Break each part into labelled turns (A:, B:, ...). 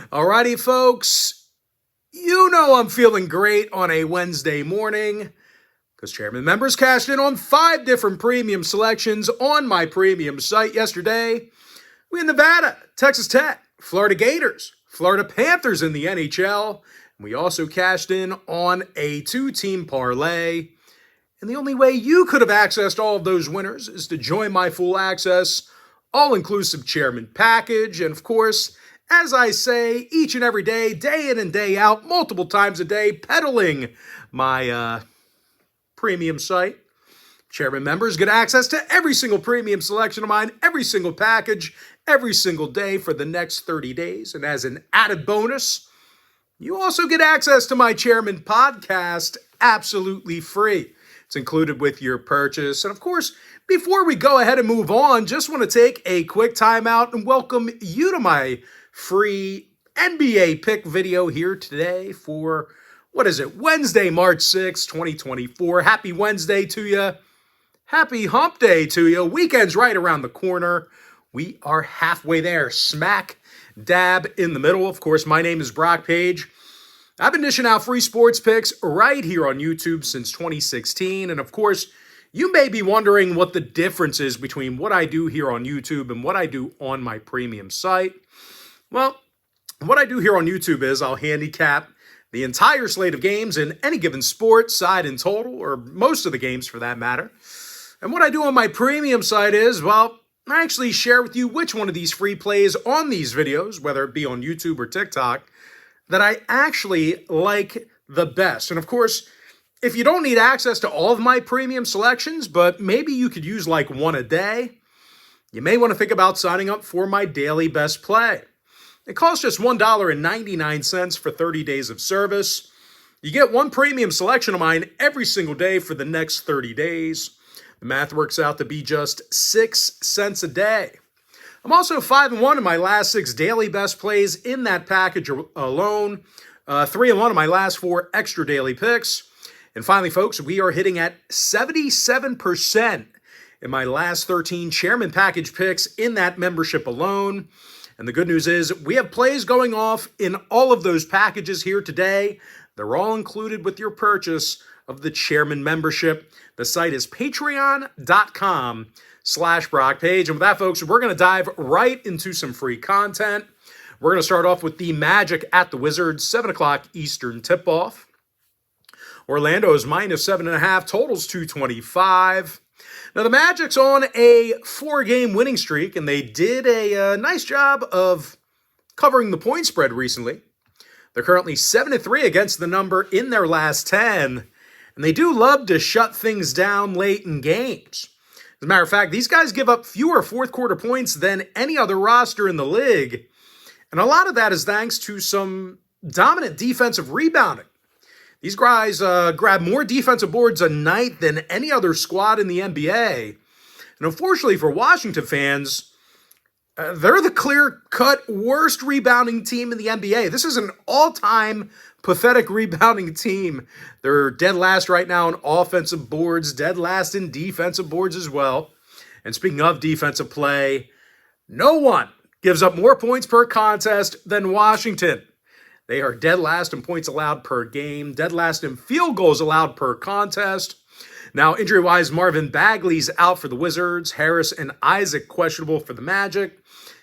A: Alrighty, folks, you know I'm feeling great on a Wednesday morning because Chairman members cashed in on 5 different premium selections on my premium site yesterday. We had Nevada, Texas Tech, Florida Gators, Florida Panthers in the NHL, and we also cashed in on a 2-team parlay. And the only way you could have accessed all of those winners is to join my full access, all-inclusive Chairman package. And of course, as I say each and every day, day in and day out, multiple times a day, peddling my premium site, Chairman members get access to every single premium selection of mine, every single package, every single day for the next 30 days. And as an added bonus, you also get access to my Chairman podcast absolutely free. It's included with your purchase. And of course, before we go ahead and move on, just want to take a quick time out and welcome you to my free NBA pick video here today for, Wednesday, March 6, 2024. Happy Wednesday to you. Happy hump day to you. Weekend's right around the corner. We are halfway there, smack dab in the middle. Of course, my name is Brock Page. I've been dishing out free sports picks right here on YouTube since 2016. And of course, you may be wondering what the difference is between what I do here on YouTube and what I do on my premium site. Well, what I do here on YouTube is I'll handicap the entire slate of games in any given sport, side and total, or most of the games for that matter. And what I do on my premium site is, I actually share with you which one of these free plays on these videos, whether it be on YouTube or TikTok, that I actually like the best. And of course, if you don't need access to all of my premium selections, but maybe you could use like one a day, you may want to think about signing up for my daily best play. It costs just $1.99 for 30 days of service. You get one premium selection of mine every single day for the next 30 days. The math works out to be just 6 cents a day. I'm also 5-1 in my last 6 daily best plays in that package alone. 3-1 in my last 4 extra daily picks. And finally, folks, we are hitting at 77% in my last 13 Chairman package picks in that membership alone. And the good news is we have plays going off in all of those packages here today. They're all included with your purchase of the Chairman membership. The site is patreon.com/BrockPage. And with that, folks, we're going to dive right into some free content. We're going to start off with the Magic at the Wizards, 7 o'clock Eastern tip-off. Orlando is minus 7.5, totals 225. Now, the Magic's on a 4-game winning streak, and they did a nice job of covering the point spread recently. They're currently 7-3 against the number in their last 10, and they do love to shut things down late in games. As a matter of fact, these guys give up fewer fourth-quarter points than any other roster in the league, and a lot of that is thanks to some dominant defensive rebounding. These guys grab more defensive boards a night than any other squad in the NBA. And unfortunately for Washington fans, they're the clear-cut worst rebounding team in the NBA. This is an all-time pathetic rebounding team. They're dead last right now in offensive boards, dead last in defensive boards as well. And speaking of defensive play, no one gives up more points per contest than Washington. They are dead last in points allowed per game, dead last in field goals allowed per contest. Now, injury-wise, Marvin Bagley's out for the Wizards. Harris and Isaac questionable for the Magic.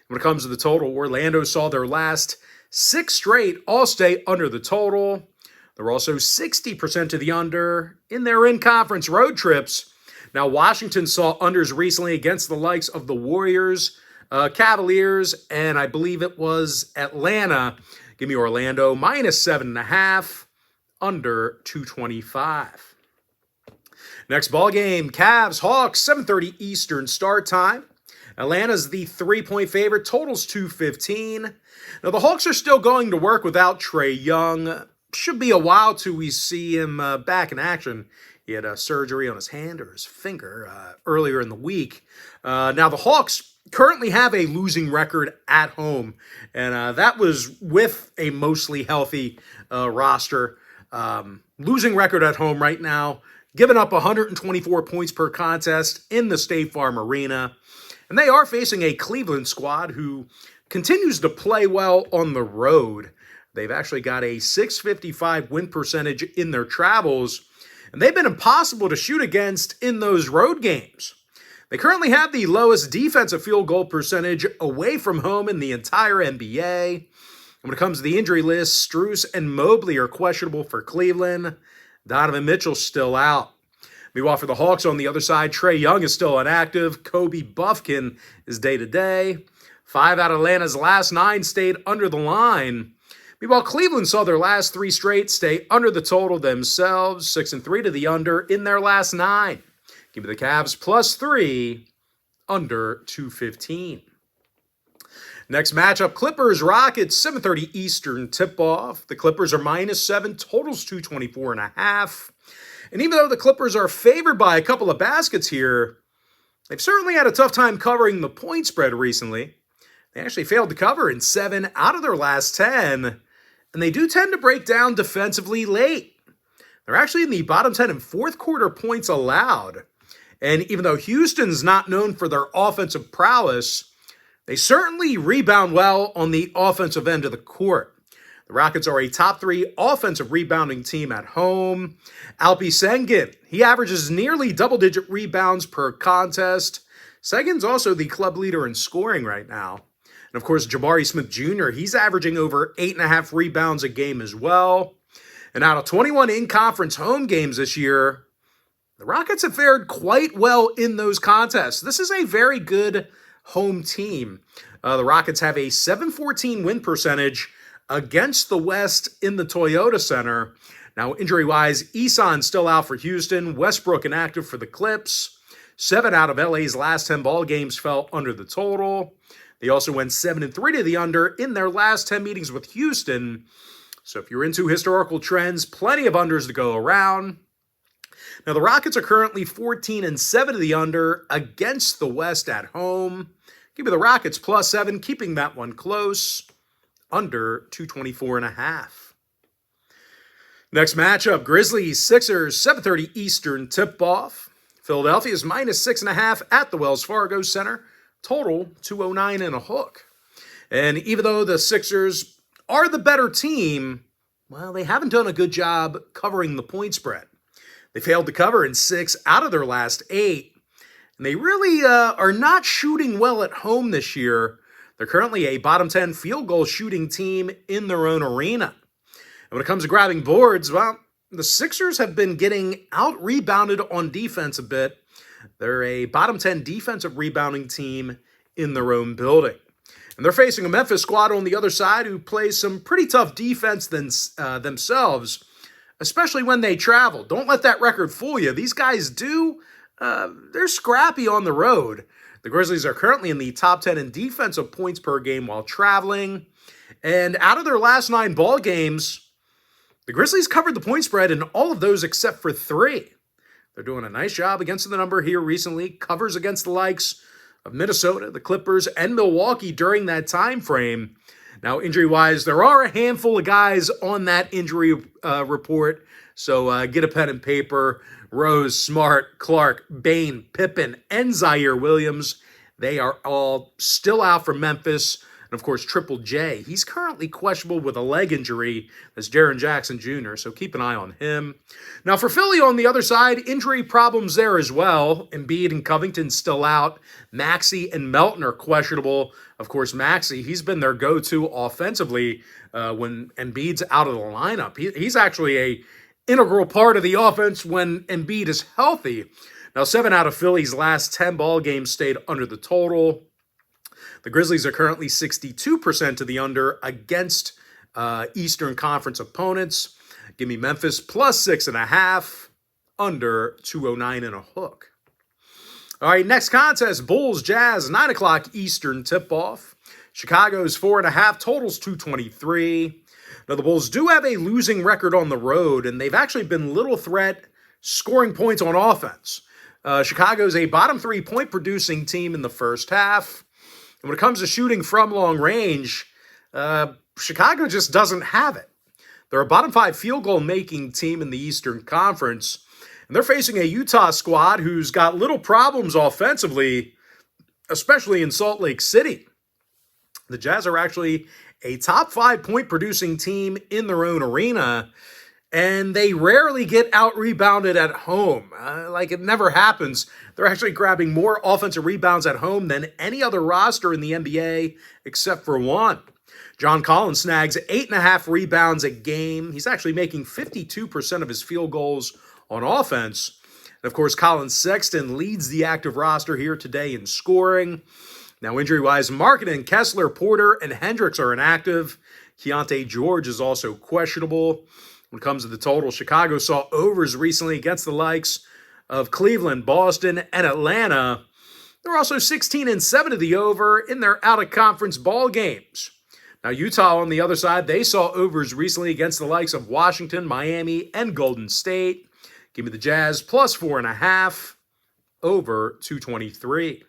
A: When it comes to the total, Orlando saw their last 6 straight all stay under the total. They're also 60% to the under in their in-conference road trips. Now, Washington saw unders recently against the likes of the Warriors, Cavaliers, and I believe it was Atlanta. Give me Orlando, minus 7.5, under 225. Next ball game, Cavs, Hawks, 7:30 Eastern start time. Atlanta's the 3-point favorite, totals 215. Now, the Hawks are still going to work without Trae Young. Should be a while till we see him back in action. He had a surgery on his hand or his finger earlier in the week. Now, the Hawks currently have a losing record at home, and that was with a mostly healthy roster. Losing record at home right now, giving up 124 points per contest in the State Farm Arena. And they are facing a Cleveland squad who continues to play well on the road. They've actually got a .655 win percentage in their travels, and they've been impossible to shoot against in those road games. They currently have the lowest defensive field goal percentage away from home in the entire NBA. When it comes to the injury list, Strus and Mobley are questionable for Cleveland. Donovan Mitchell's still out. Meanwhile, for the Hawks on the other side, Trae Young is still inactive. Kobe Buffkin is day-to-day. 5 out of Atlanta's last 9 stayed under the line. Meanwhile, Cleveland saw their last 3 straight stay under the total themselves, 6-3 to the under in their last 9. Give me the Cavs +3, under 215. Next matchup, Clippers-Rockets, 7:30 Eastern tip-off. The Clippers are -7, totals 224.5. And even though the Clippers are favored by a couple of baskets here, they've certainly had a tough time covering the point spread recently. They actually failed to cover in 7 out of their last 10, and they do tend to break down defensively late. They're actually in the bottom 10 in fourth quarter points allowed. And even though Houston's not known for their offensive prowess, they certainly rebound well on the offensive end of the court. The Rockets are a top 3 offensive rebounding team at home. Alpi Sengun, he averages nearly double-digit rebounds per contest. Sengun's also the club leader in scoring right now. And of course, Jabari Smith Jr., he's averaging over 8.5 rebounds a game as well. And out of 21 in-conference home games this year, the Rockets have fared quite well in those contests. This is a very good home team. The Rockets have a .714 win percentage against the West in the Toyota Center. Now, injury-wise, Eson's still out for Houston. Westbrook inactive for the Clips. 7 out of LA's last 10 ball games fell under the total. They also went 7-3 to the under in their last 10 meetings with Houston. So if you're into historical trends, plenty of unders to go around. Now, the Rockets are currently 14-7 to the under against the West at home. Give me the Rockets +7, keeping that one close, under 224.5. Next matchup, Grizzlies, Sixers, 7:30 Eastern tip-off. Philadelphia is -6.5 at the Wells Fargo Center. Total 209 and a hook. And even though the Sixers are the better team, well, they haven't done a good job covering the point spread. They failed to cover in 6 out of their last 8. And they really are not shooting well at home this year. They're currently a bottom 10 field goal shooting team in their own arena. And when it comes to grabbing boards, well, the Sixers have been getting out-rebounded on defense a bit. They're a bottom 10 defensive rebounding team in their own building. And they're facing a Memphis squad on the other side who plays some pretty tough defense themselves, especially when they travel. Don't let that record fool you. These guys they're scrappy on the road. The Grizzlies are currently in the top 10 in defensive points per game while traveling. And out of their last 9 ball games, the Grizzlies covered the point spread in all of those except for 3. They're doing a nice job against the number here recently. Covers against the likes of Minnesota, the Clippers, and Milwaukee during that time frame. Now, injury-wise, there are a handful of guys on that injury report. So get a pen and paper. Rose, Smart, Clark, Bane, Pippen, and Zaire Williams. They are all still out for Memphis. And, of course, Triple J. He's currently questionable with a leg injury. That's Jaren Jackson Jr., so keep an eye on him. Now, for Philly on the other side, injury problems there as well. Embiid and Covington still out. Maxey and Melton are questionable. Of course, Maxey, he's been their go-to offensively when Embiid's out of the lineup. He's actually a integral part of the offense when Embiid is healthy. Now, 7 out of Philly's last 10 ball games stayed under the total. The Grizzlies are currently 62% to the under against Eastern Conference opponents. Give me Memphis +6.5, under 209 and a hook. All right, next contest, Bulls Jazz, 9 o'clock Eastern tip-off. Chicago's 4.5, totals 223. Now, the Bulls do have a losing record on the road, and they've actually been little threat scoring points on offense. Chicago's a bottom 3 point-producing team in the first half. And when it comes to shooting from long range, Chicago just doesn't have it. They're a bottom 5 field goal making team in the Eastern Conference. And they're facing a Utah squad who's got little problems offensively, especially in Salt Lake City. The Jazz are actually a top 5 point producing team in their own arena, and they rarely get out-rebounded at home. Like it never happens. They're actually grabbing more offensive rebounds at home than any other roster in the NBA except for one. John Collins snags 8.5 rebounds a game. He's actually making 52% of his field goals on offense. And of course, Colin Sexton leads the active roster here today in scoring. Now, injury-wise, Markkanen, Kessler, Porter, and Hendricks are inactive. Keontae George is also questionable. When it comes to the total, Chicago saw overs recently against the likes of Cleveland, Boston, and Atlanta. They're also 16-7 to the over in their out-of-conference ball games. Now, Utah, on the other side, they saw overs recently against the likes of Washington, Miami, and Golden State. Give me the Jazz plus 4.5, over 223.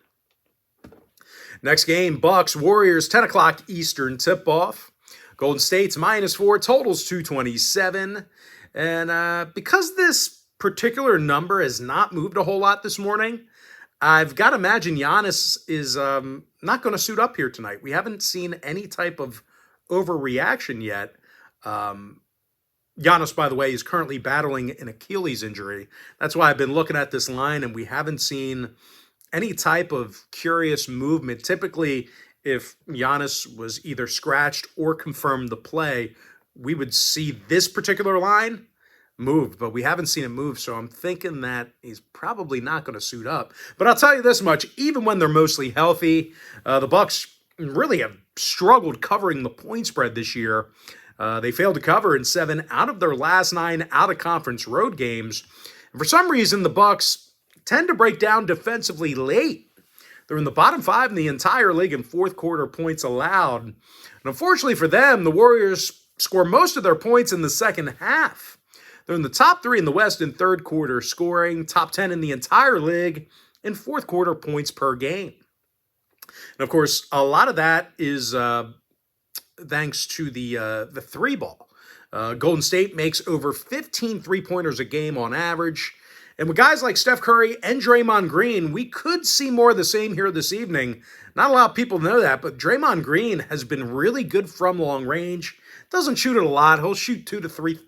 A: Next game, Bucks, Warriors, 10 o'clock Eastern tip-off. Golden State's -4, totals 227. And because this particular number has not moved a whole lot this morning, I've got to imagine Giannis is not going to suit up here tonight. We haven't seen any type of overreaction yet. Giannis, by the way, is currently battling an Achilles injury. That's why I've been looking at this line, and we haven't seen any type of curious movement. Typically, if Giannis was either scratched or confirmed the play, we would see this particular line moved, but we haven't seen it move, so I'm thinking that he's probably not going to suit up. But I'll tell you this much, even when they're mostly healthy, the Bucks really have struggled covering the point spread this year. They failed to cover in 7 out of their last 9 out-of-conference road games. And for some reason, the Bucks tend to break down defensively late. They're in the bottom 5 in the entire league in fourth quarter points allowed. And unfortunately for them, the Warriors score most of their points in the second half. They're in the top 3 in the West in third quarter scoring, top 10 in the entire league in fourth quarter points per game. And of course, a lot of that is thanks to the three ball. Golden State makes over 15 three-pointers a game on average. And with guys like Steph Curry and Draymond Green, we could see more of the same here this evening. Not a lot of people know that, but Draymond Green has been really good from long range. Doesn't shoot it a lot. He'll shoot 2 to 3,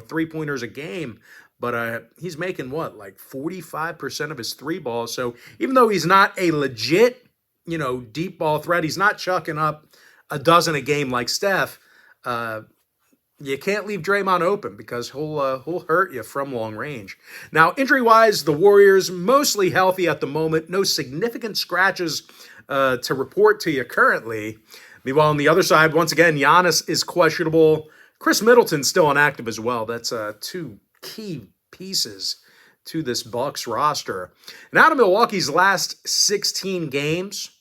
A: three-pointers a game. But he's making, like 45% of his three balls. So even though he's not a legit, deep ball threat, he's not chucking up a dozen a game like Steph. You can't leave Draymond open because he'll hurt you from long range. Now, injury-wise, the Warriors mostly healthy at the moment. No significant scratches to report to you currently. Meanwhile, on the other side, once again, Giannis is questionable. Chris Middleton's still inactive as well. That's 2 key pieces to this Bucks roster. And out of Milwaukee's last 16 games,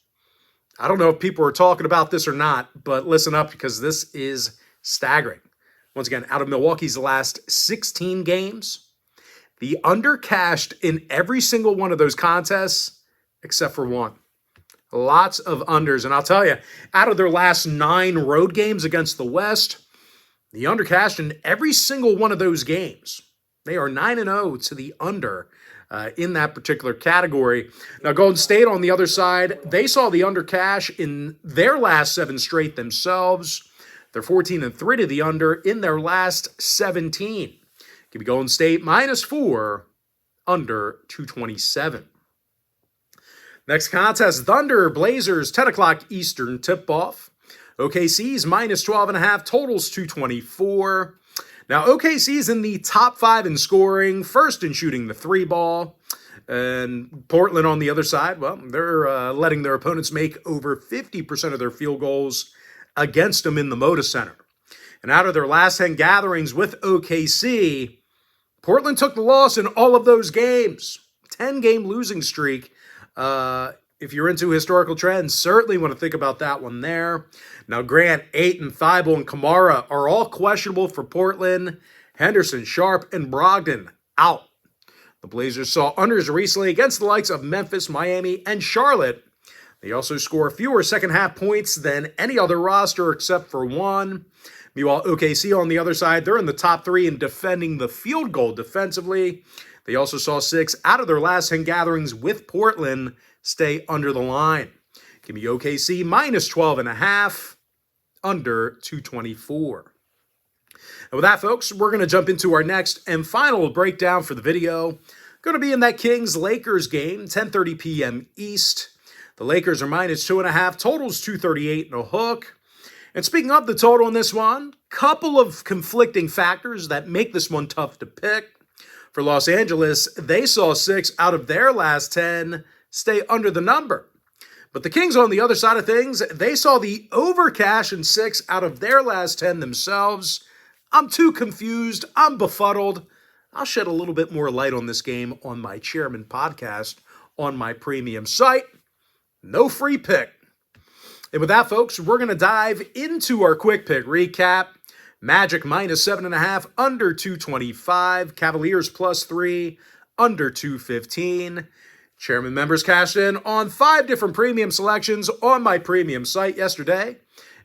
A: I don't know if people are talking about this or not, but listen up because this is staggering. Once again, out of Milwaukee's last 16 games, the under cashed in every single one of those contests except for one. Lots of unders. And I'll tell you, out of their last 9 road games against the West, the under cashed in every single one of those games. They are 9-0 to the under in that particular category. Now, Golden State on the other side, they saw the under cash in their last 7 straight themselves. They're 14-3 to the under in their last 17. Give me Golden State -4, under 227. Next contest, Thunder, Blazers, 10 o'clock Eastern tip-off. OKC's -12.5, totals 224. Now, OKC's in the top 5 in scoring, first in shooting the three ball. And Portland on the other side, well, they're letting their opponents make over 50% of their field goals against them in the Moda Center. And out of their last 10 gatherings with OKC, Portland took the loss in all of those games. 10-game losing streak. If you're into historical trends, certainly want to think about that one there. Now, Grant, Ayton, Thibault, and Kamara are all questionable for Portland. Henderson, Sharp, and Brogdon out. The Blazers saw unders recently against the likes of Memphis, Miami, and Charlotte. They also score fewer second-half points than any other roster except for one. Meanwhile, OKC on the other side, they're in the top 3 in defending the field goal defensively. They also saw 6 out of their last 10 gatherings with Portland stay under the line. Give me OKC minus 12.5, under 224. And with that, folks, we're going to jump into our next and final breakdown for the video. Going to be in that Kings-Lakers game, 10:30 p.m. East. The Lakers are minus 2.5. Total's 238 and a hook. And speaking of the total in this one, couple of conflicting factors that make this one tough to pick. For Los Angeles, they saw 6 out of their last 10 stay under the number. But the Kings, on the other side of things, they saw the over cash in 6 out of their last 10 themselves. I'm too confused. I'm befuddled. I'll shed a little bit more light on this game on my Chairman podcast on my premium site. No free pick. And with that, folks, we're going to dive into our quick pick recap. Magic minus 7.5, under 225. Cavaliers plus 3, under 215. Chairman members cashed in on 5 different premium selections on my premium site yesterday.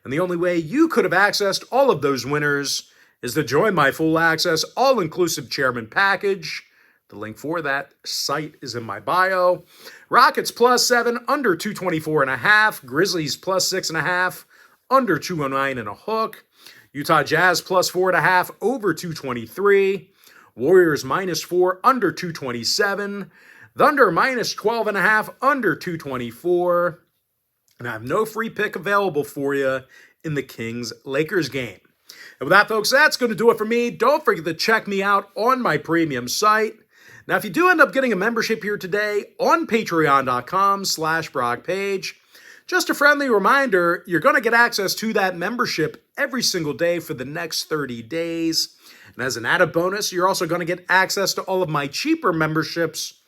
A: And the only way you could have accessed all of those winners is to join my full access all-inclusive Chairman package. The link for that site is in my bio. Rockets plus 7, under 224.5. Grizzlies plus 6.5, under 209 and a hook. Utah Jazz plus 4.5, over 223. Warriors minus 4, under 227. Thunder minus 12.5, under 224. And I have no free pick available for you in the Kings-Lakers game. And with that, folks, that's going to do it for me. Don't forget to check me out on my premium site. Now, if you do end up getting a membership here today on patreon.com/BrockPage, just a friendly reminder, you're going to get access to that membership every single day for the next 30 days. And as an added bonus, you're also going to get access to all of my cheaper memberships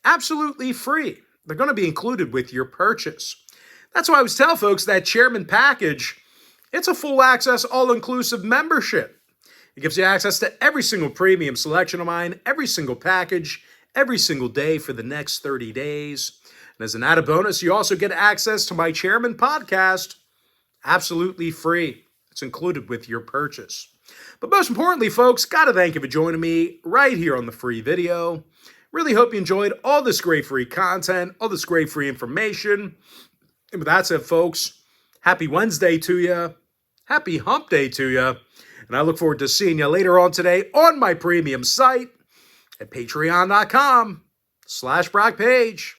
A: absolutely free. They're going to be included with your purchase. That's why I always tell folks that Chairman package, it's a full access, all-inclusive membership. It gives you access to every single premium selection of mine, every single package, every single day for the next 30 days. And as an added bonus, you also get access to my Chairman podcast absolutely free. It's included with your purchase. But most importantly, folks, got to thank you for joining me right here on the free video. Really hope you enjoyed all this great free content, all this great free information. And with that said, folks, happy Wednesday to you. Happy hump day to you. And I look forward to seeing you later on today on my premium site at patreon.com/BrockPage.